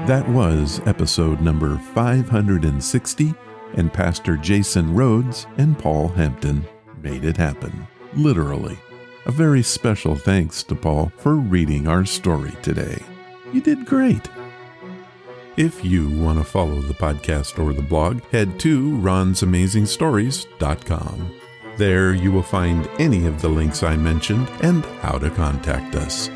That was episode number 560, and Pastor Jason Rhodes and Paul Hampton made it happen, literally. A very special thanks to Paul for reading our story today. You did great. If you want to follow the podcast or the blog, head to ronsamazingstories.com. There you will find any of the links I mentioned and how to contact us.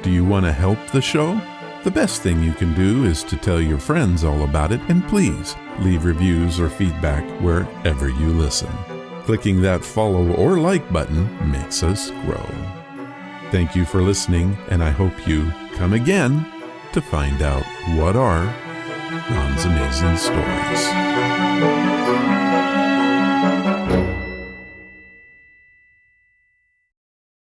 Do you want to help the show? The best thing you can do is to tell your friends all about it, and please leave reviews or feedback wherever you listen. Clicking that follow or like button makes us grow. Thank you for listening, and I hope you come again to find out what are Ron's Amazing Stories.